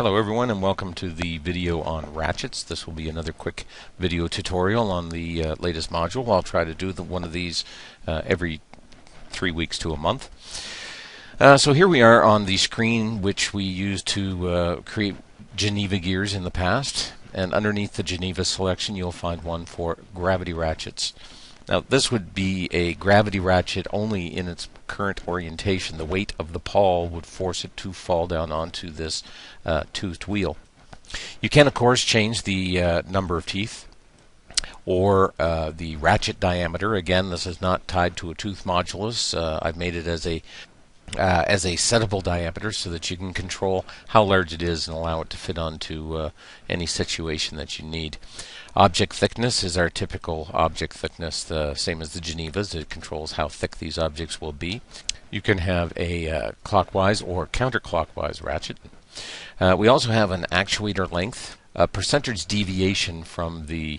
Hello everyone and welcome to the video on ratchets. This will be another quick video tutorial on the latest module. I'll try to do one of these every 3 weeks to a month. So here we are on the screen which we used to create Geneva gears in the past, and underneath the Geneva selection you'll find one for gravity ratchets. Now this would be a gravity ratchet only in its current orientation. The weight of the pawl would force it to fall down onto this toothed wheel. You can of course change the number of teeth or the ratchet diameter. Again, this is not tied to a tooth modulus. I've made it as a settable diameter so that you can control how large it is and allow it to fit onto any situation that you need. Object thickness is our typical object thickness, the same as the Genevas. It controls how thick these objects will be. You can have a clockwise or counterclockwise ratchet. We also have an actuator length, a percentage deviation from the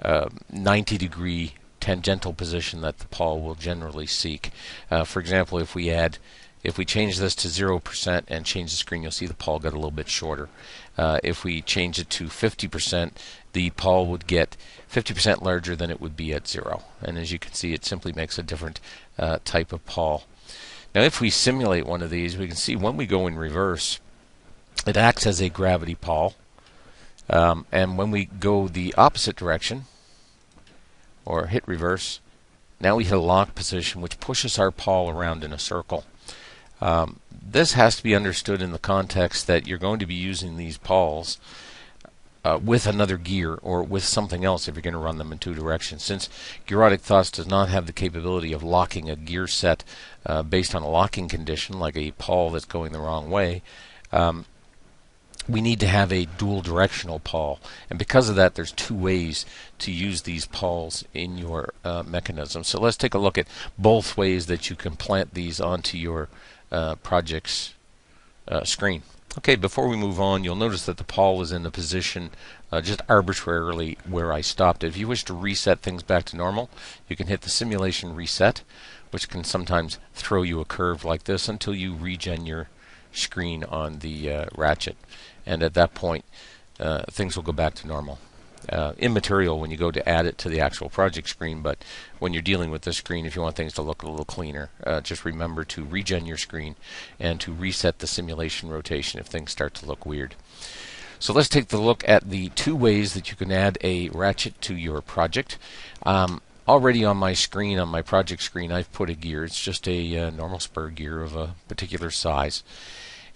90-degree tangential position that the pawl will generally seek. For example, if we change this to 0% and change the screen, you'll see the pawl get a little bit shorter. If we change it to 50%, the pawl would get 50% larger than it would be at 0. And as you can see, it simply makes a different type of pawl. Now if we simulate one of these, we can see when we go in reverse, it acts as a gravity pawl. And when we go the opposite direction, or hit reverse, now we hit a lock position which pushes our pawl around in a circle. This has to be understood in the context that you're going to be using these pawls with another gear or with something else if you're going to run them in two directions. Since Gearotic Thus does not have the capability of locking a gear set based on a locking condition like a pawl that's going the wrong way, we need to have a dual directional pawl, and because of that there's two ways to use these pawls in your mechanism. So let's take a look at both ways that you can plant these onto your project's screen. Okay, before we move on, you'll notice that the pawl is in the position just arbitrarily where I stopped it. If you wish to reset things back to normal, you can hit the simulation reset, which can sometimes throw you a curve like this until you regen your screen on the ratchet, and at that point things will go back to normal. Immaterial when you go to add it to the actual project screen, but when you're dealing with this screen, if you want things to look a little cleaner, just remember to regen your screen and to reset the simulation rotation if things start to look weird. So let's take a look at the two ways that you can add a ratchet to your project. Already on my screen, on my project screen, I've put a gear. It's just a normal spur gear of a particular size.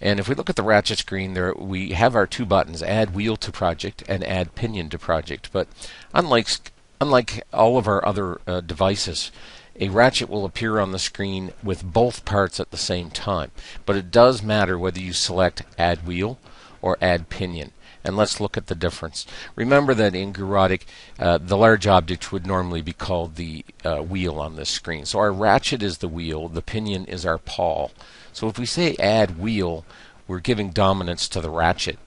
And if we look at the ratchet screen, there we have our two buttons, Add Wheel to Project and Add Pinion to Project. But unlike all of our other devices, a ratchet will appear on the screen with both parts at the same time. But it does matter whether you select Add Wheel or Add Pinion. And let's look at the difference. Remember that in Gearotic, the large object would normally be called the wheel on this screen. So our ratchet is the wheel, the pinion is our pawl. So if we say add wheel, we're giving dominance to the ratchet.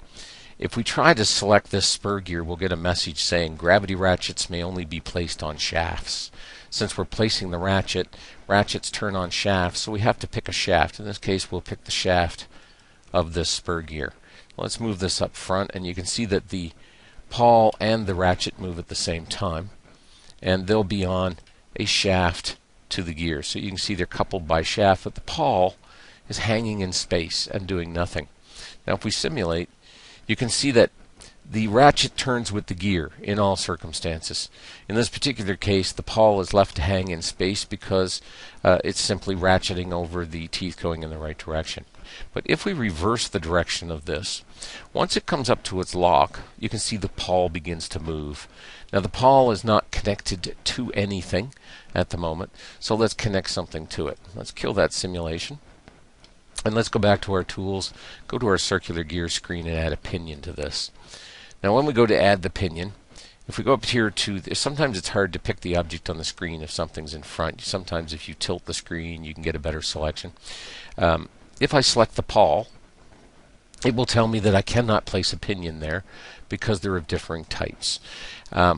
If we try to select this spur gear, we'll get a message saying gravity ratchets may only be placed on shafts. Since we're placing the ratchet, ratchets turn on shafts, so we have to pick a shaft. In this case, we'll pick the shaft of this spur gear. Let's move this up front, and you can see that the pawl and the ratchet move at the same time, and they'll be on a shaft to the gear. So you can see they're coupled by shaft, but the pawl is hanging in space and doing nothing. Now if we simulate, you can see that the ratchet turns with the gear in all circumstances. In this particular case, the pawl is left to hang in space because it's simply ratcheting over the teeth going in the right direction. But if we reverse the direction of this, once it comes up to its lock, you can see the pawl begins to move. Now the pawl is not connected to anything at the moment, so let's connect something to it. Let's kill that simulation. And let's go back to our tools, go to our circular gear screen and add a pinion to this. Now when we go to add the pinion, if we go up here to, sometimes it's hard to pick the object on the screen if something's in front. Sometimes if you tilt the screen you can get a better selection. If I select the pawl, it will tell me that I cannot place a pinion there because they're of differing types.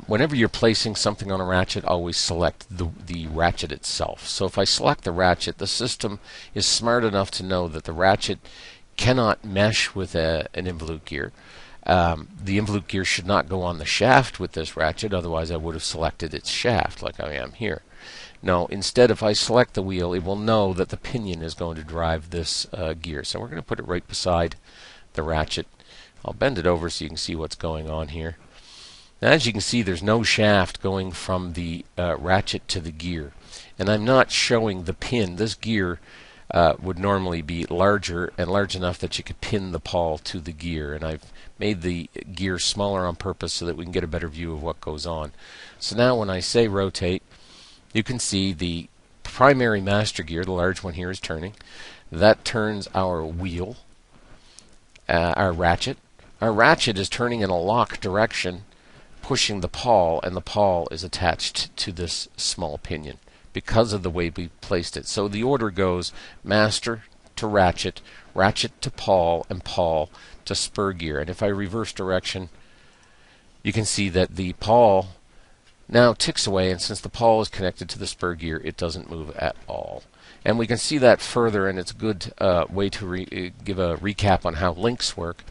Whenever you're placing something on a ratchet, always select the ratchet itself. So if I select the ratchet, the system is smart enough to know that the ratchet cannot mesh with an involute gear. The involute gear should not go on the shaft with this ratchet, otherwise I would have selected its shaft like I am here. No, instead, if I select the wheel, it will know that the pinion is going to drive this gear. So we're going to put it right beside the ratchet. I'll bend it over so you can see what's going on here. Now, as you can see, there's no shaft going from the ratchet to the gear. And I'm not showing the pin. This gear would normally be larger and large enough that you could pin the pawl to the gear. And I've made the gear smaller on purpose so that we can get a better view of what goes on. So now when I say rotate, you can see the primary master gear, the large one here, is turning. That turns our wheel, our ratchet. Our ratchet is turning in a lock direction, pushing the pawl, and the pawl is attached to this small pinion because of the way we placed it. So the order goes master to ratchet, ratchet to pawl, and pawl to spur gear. And if I reverse direction, you can see that the pawl now ticks away, and since the pawl is connected to the spur gear, it doesn't move at all. And we can see that further, and it's a good way to give a recap on how links work.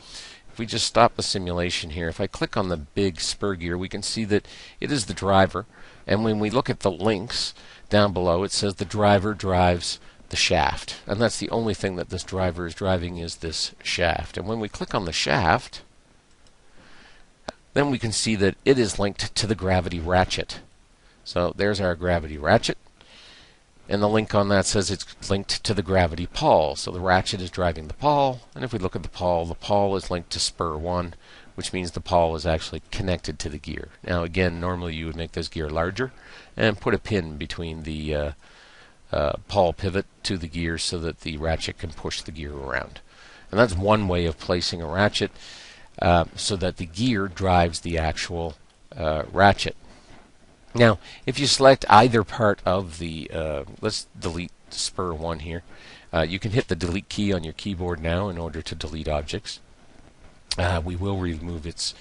If we just stop the simulation here, if I click on the big spur gear, we can see that it is the driver. And when we look at the links down below, it says the driver drives the shaft. And that's the only thing that this driver is driving, is this shaft. And when we click on the shaft, then we can see that it is linked to the gravity ratchet. So there's our gravity ratchet. And the link on that says it's linked to the gravity pawl. So the ratchet is driving the pawl. And if we look at the pawl is linked to spur 1, which means the pawl is actually connected to the gear. Now again, normally you would make this gear larger and put a pin between the pawl pivot to the gear so that the ratchet can push the gear around. And that's one way of placing a ratchet. So that the gear drives the actual ratchet. Now, if you select either part of the, let's delete spur 1 here. You can hit the delete key on your keyboard now in order to delete objects. We will remove its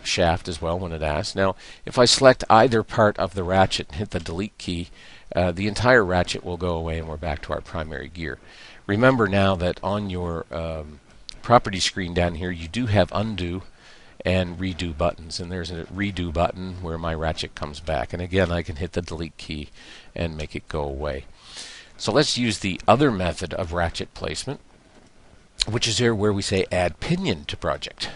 shaft as well when it asks. Now, if I select either part of the ratchet and hit the delete key, the entire ratchet will go away and we're back to our primary gear. Remember now that on your property screen down here, you do have undo and redo buttons, and there's a redo button where my ratchet comes back, and again I can hit the delete key and make it go away. So let's use the other method of ratchet placement, which is here where we say add pinion to project.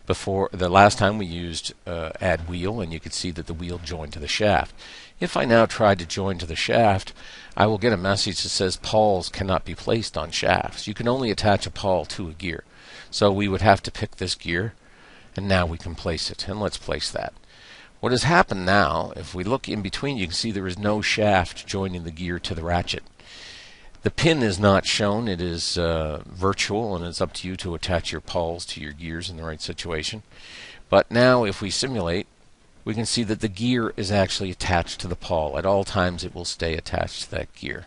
Before the last time we used add wheel, and you can see that the wheel joined to the shaft. If I now try to join to the shaft, I will get a message that says pawls cannot be placed on shafts. You can only attach a pawl to a gear. So we would have to pick this gear, and now we can place it. And let's place that. What has happened now, if we look in between, you can see there is no shaft joining the gear to the ratchet. The pin is not shown. It is virtual, and it's up to you to attach your pawls to your gears in the right situation. But now if we simulate, we can see that the gear is actually attached to the pawl. At all times it will stay attached to that gear.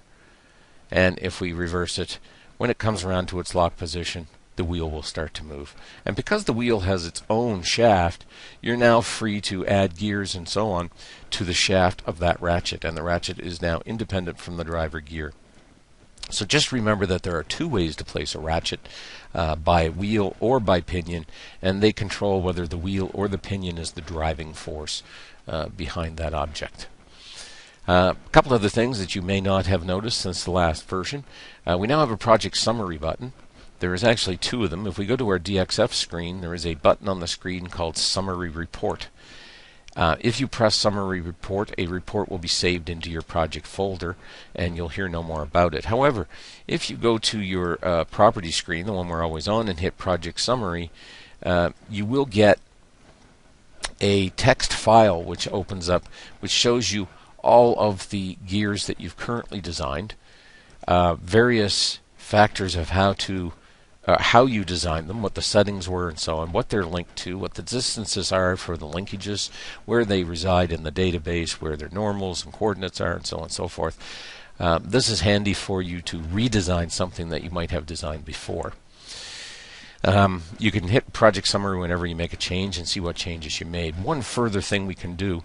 And if we reverse it, when it comes around to its lock position, the wheel will start to move. And because the wheel has its own shaft, you're now free to add gears and so on to the shaft of that ratchet, and the ratchet is now independent from the driver gear. So just remember that there are two ways to place a ratchet, by wheel or by pinion, and they control whether the wheel or the pinion is the driving force behind that object. A couple other things that you may not have noticed since the last version. We now have a project summary button. There is actually two of them. If we go to our DXF screen, there is a button on the screen called Summary Report. If you press Summary Report, a report will be saved into your project folder, and you'll hear no more about it. However, if you go to your property screen, the one we're always on, and hit Project Summary, you will get a text file which opens up, which shows you all of the gears that you've currently designed, various factors of how you designed them, what the settings were and so on, what they're linked to, what the distances are for the linkages, where they reside in the database, where their normals and coordinates are, and so on and so forth. This is handy for you to redesign something that you might have designed before. You can hit Project Summary whenever you make a change and see what changes you made. One further thing we can do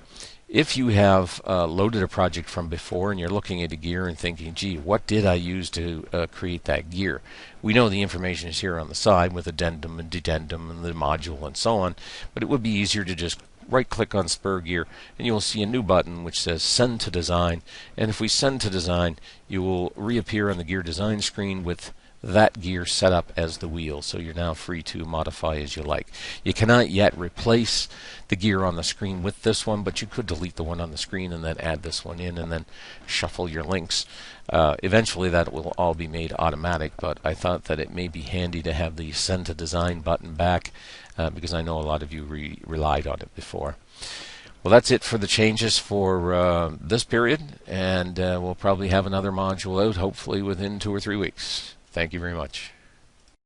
If you have loaded a project from before and you're looking at a gear and thinking, gee, what did I use to create that gear? We know the information is here on the side with addendum and dedendum and the module and so on, but it would be easier to just right-click on Spur Gear and you'll see a new button which says Send to Design. And if we send to Design, you will reappear on the gear design screen with that gear set up as the wheel, so you're now free to modify as you like. You cannot yet replace the gear on the screen with this one, but you could delete the one on the screen and then add this one in and then shuffle your links. Eventually that will all be made automatic, but I thought that it may be handy to have the Send to Design button back because I know a lot of you relied on it before. Well, that's it for the changes for this period, and we'll probably have another module out hopefully within 2 or 3 weeks. Thank you very much.